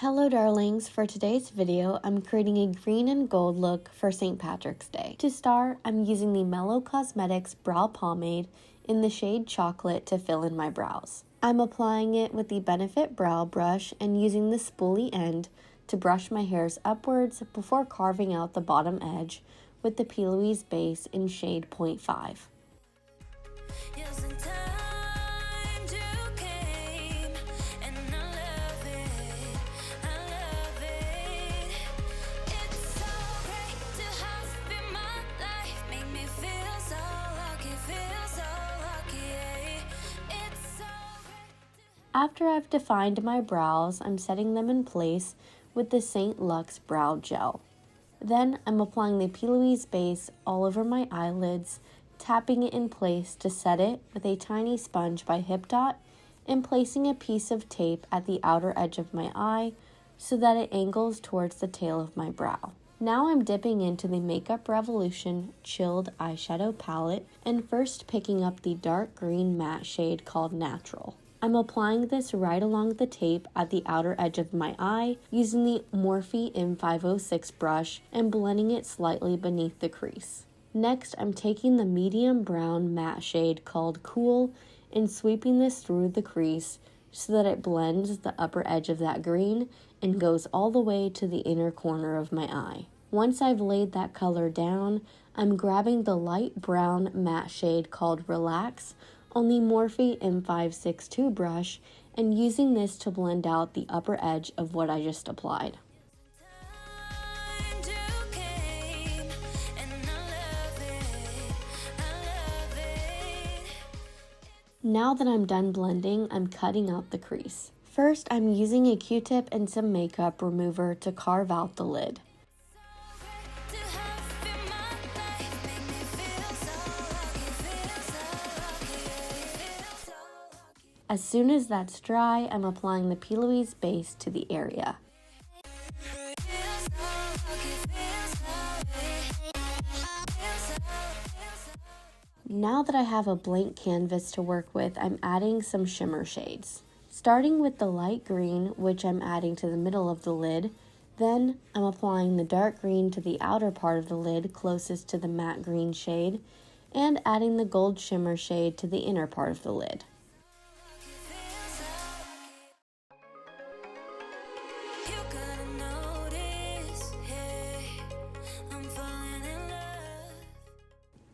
Hello darlings, for today's video, I'm creating a green and gold look for St. Patrick's Day. To start, I'm using the Mellow Cosmetics brow pomade in the shade Chocolate to fill in my brows. I'm applying it with the Benefit brow brush and using the spoolie end to brush my hairs upwards before carving out the bottom edge with the P. Louise base in shade 0.5. After I've defined my brows, I'm setting them in place with the St. Luxe Brow Gel. Then I'm applying the P. Louise base all over my eyelids, tapping it in place to set it with a tiny sponge by Hip Dot and placing a piece of tape at the outer edge of my eye so that it angles towards the tail of my brow. Now I'm dipping into the Makeup Revolution Chilled Eyeshadow Palette and first picking up the dark green matte shade called Natural. I'm applying this right along the tape at the outer edge of my eye using the MORPHE M506 brush and blending it slightly beneath the crease. Next, I'm taking the medium brown matte shade called Cool and sweeping this through the crease so that it blends the upper edge of that green and goes all the way to the inner corner of my eye. Once I've laid that color down, I'm grabbing the light brown matte shade called Relax on the Morphe M562 brush and using this to blend out the upper edge of what I just applied. Now that I'm done blending, I'm cutting out the crease. First, I'm using a Q-tip and some makeup remover to carve out the lid. As soon as that's dry, I'm applying the P. Louise base to the area. Now that I have a blank canvas to work with, I'm adding some shimmer shades. Starting with the light green, which I'm adding to the middle of the lid, then I'm applying the dark green to the outer part of the lid closest to the matte green shade, and adding the gold shimmer shade to the inner part of the lid.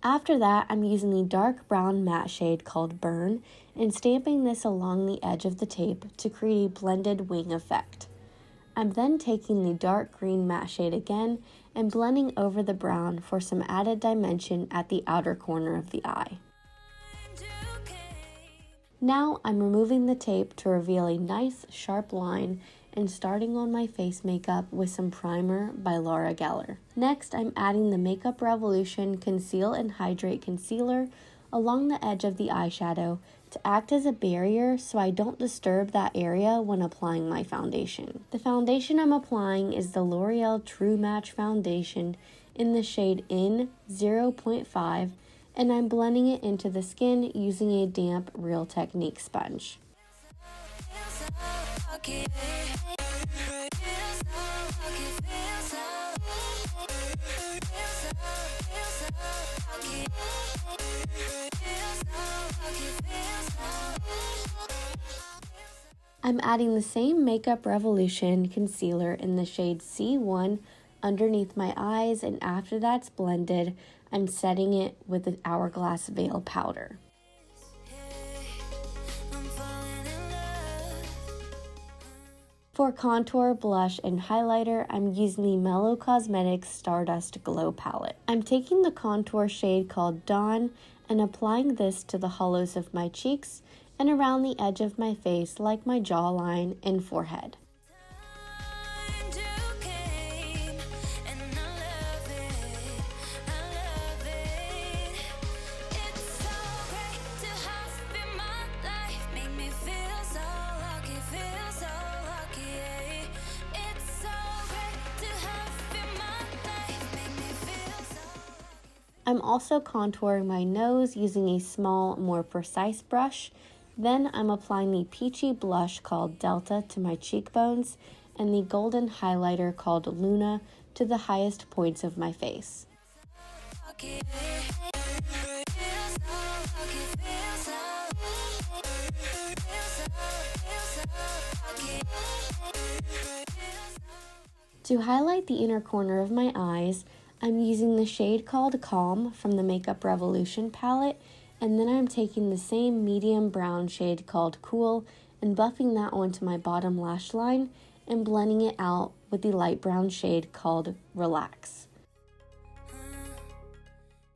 After that, I'm using the dark brown matte shade called Burn and stamping this along the edge of the tape to create a blended wing effect. I'm then taking the dark green matte shade again and blending over the brown for some added dimension at the outer corner of the eye. Now I'm removing the tape to reveal a nice sharp line and starting on my face makeup with some primer by Laura Geller. Next, I'm adding the Makeup Revolution Conceal and Hydrate Concealer along the edge of the eyeshadow to act as a barrier so I don't disturb that area when applying my foundation. The foundation I'm applying is the L'Oreal True Match Foundation in the shade In 0.5, and I'm blending it into the skin using a damp Real Technique sponge. I'm adding the same Makeup Revolution concealer in the shade C1 underneath my eyes, and after that's blended, I'm setting it with the Hourglass Veil powder. For contour, blush, and highlighter, I'm using the Mellow Cosmetics Stardust Glow Palette. I'm taking the contour shade called Dawn and applying this to the hollows of my cheeks and around the edge of my face like my jawline and forehead. I'm also contouring my nose using a small, more precise brush. Then I'm applying the peachy blush called Delta to my cheekbones and the golden highlighter called Luna to the highest points of my face. To highlight the inner corner of my eyes, I'm using the shade called Calm from the Makeup Revolution palette, and then I'm taking the same medium brown shade called Cool and buffing that onto my bottom lash line and blending it out with the light brown shade called Relax.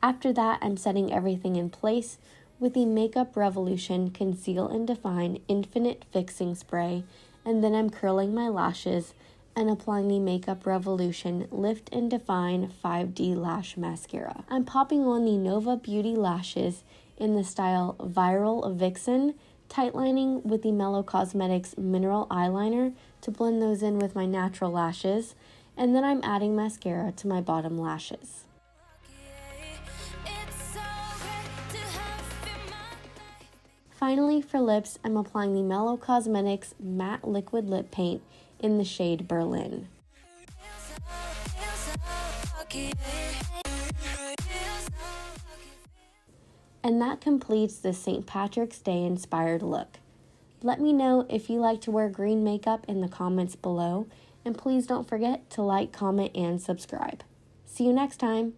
After that, I'm setting everything in place with the Makeup Revolution Conceal and Define Infinite Fixing Spray, and then I'm curling my lashes and applying the Makeup Revolution Lift and Define 5D Lash Mascara. I'm popping on the Nova Beauty lashes in the style Viral Vixen, tightlining with the Mellow Cosmetics Mineral Eyeliner to blend those in with my natural lashes, and then I'm adding mascara to my bottom lashes. Finally, for lips, I'm applying the Mellow Cosmetics Matte Liquid Lip Paint in the shade Berlin. And that completes the St. Patrick's Day inspired look. Let me know if you like to wear green makeup in the comments below, and please don't forget to like, comment, and subscribe. See you next time!